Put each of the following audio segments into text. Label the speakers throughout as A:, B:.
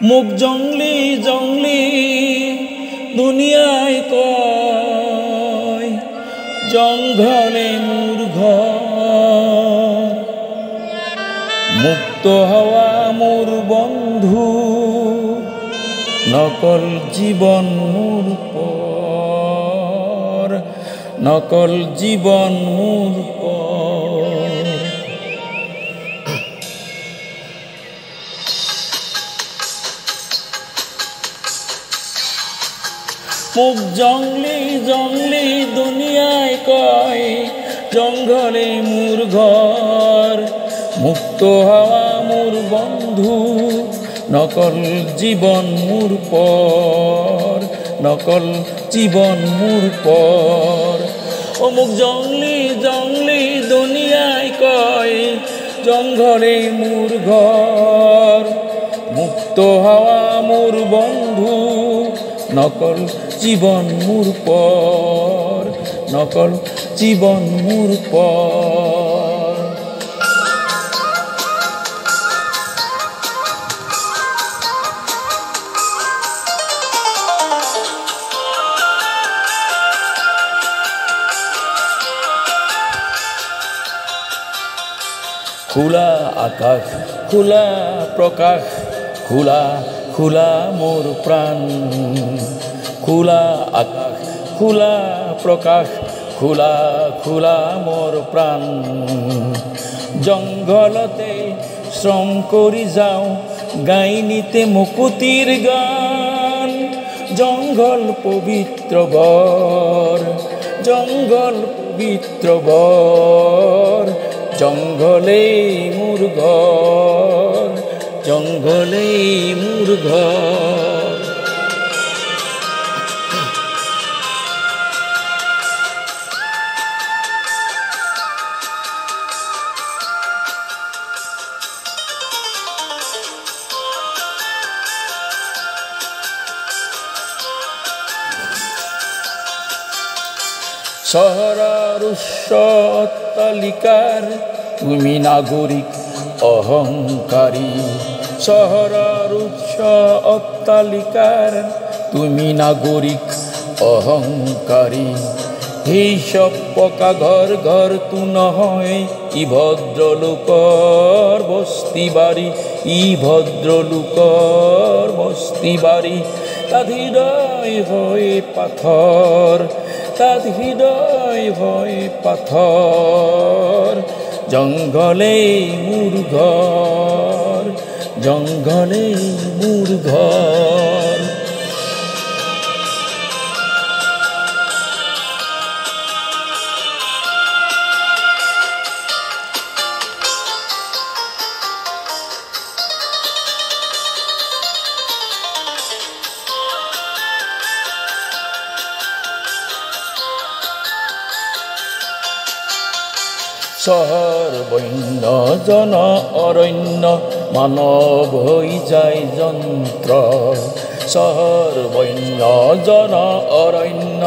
A: মুখ জংলি জংলি দুনিয়ায় কয় জঙ্গলে মোর ঘর মুক্ত হওয়া মোর বন্ধু নকল জীবন মোর পর নকল জীবন মোর পর মুখ জংলি জংলি দুনিয়ায় কয় জঙ্গলে মোর ঘর মুক্ত হওয়া মোর বন্ধু নকল জীবন মোর পর নকল জীবন মোর পর ও মুখ জংলি জংলি দুনিয়ায় কয় জঙ্গলে মোর ঘর মুক্ত হওয়া মোর বন্ধু নকল জীবন মোর পর নকল জীবন মোর পর খোলা আকাশ খোলা প্রকাশ খোলা খোলা মোর প্রাণ খোলা আকাশ খোলা প্রকাশ খোলা খোলা মোর প্রাণ জঙ্গলতে শ্রম করি যাও গাইনিতে মুকুতির গান জঙ্গল পবিত্র বর জঙ্গল পবিত্র বর জঙ্গলে মোর ঘর জঙ্গলে মোর ঘর শহরের অট্টালিকার তুমি নাগরিক অহংকারী শহরের অট্টালিকার তুমি নাগরিক অহংকারী এই সব পকা ঘর ঘর তু নহয় ই ভদ্রলোকর বস্তি বাড়ি ই ভদ্রলোকর বস্তি বাড়ি তার হৃদয় হয় পাথর তার হৃদয় হয় পাথর জঙ্গলে মোর ঘর জঙ্গলে মোর ঘর শহর বন্য জন অরণ্য মানব হই যায় যন্ত্র শহর বন্য জন অরণ্য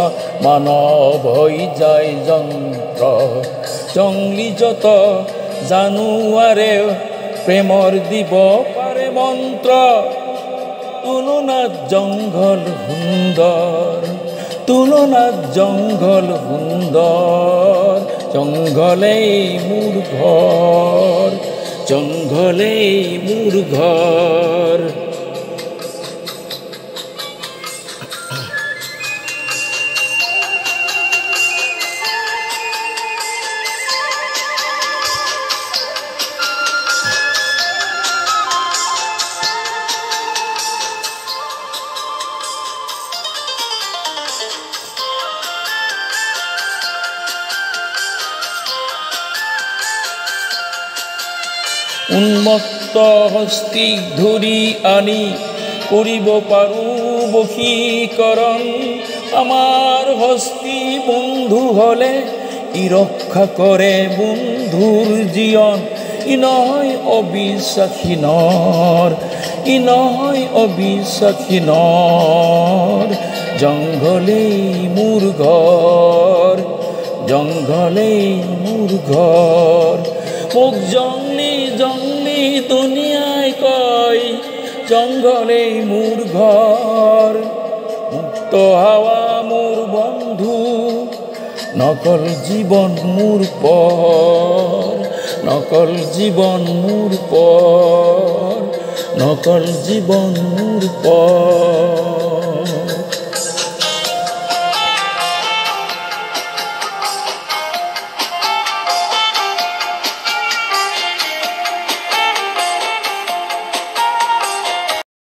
A: মানব হই যায় যন্ত্র জংলি যত জানুয়ারে প্রেমর দিব পারে মন্ত্র তুলনার জঙ্গল সুন্দর তুলনার জঙ্গল সুন্দর জঙ্গলে মোর ঘর জঙ্গলে মোর ঘর উন্মত্ত হস্তি ধরি আনি করিব পারু বশীকরণ আমার হস্তি বন্ধু হলে ই রক্ষা করে বন্ধুর জীবন ই নয় অবিশ্বাসী নর ই নয় অবিশ্বাসী নর জঙ্গলে মোর ঘর জঙ্গলে মোর ঘর মুখ জংলি জংলি দুনিয়ায় কয় জঙ্গলে মোর ঘর, মুক্ত হাওয়া মোর বন্ধু, নকল জীবন মোর পর, নকল জীবন মোর পর, নকল জীবন মোর পর।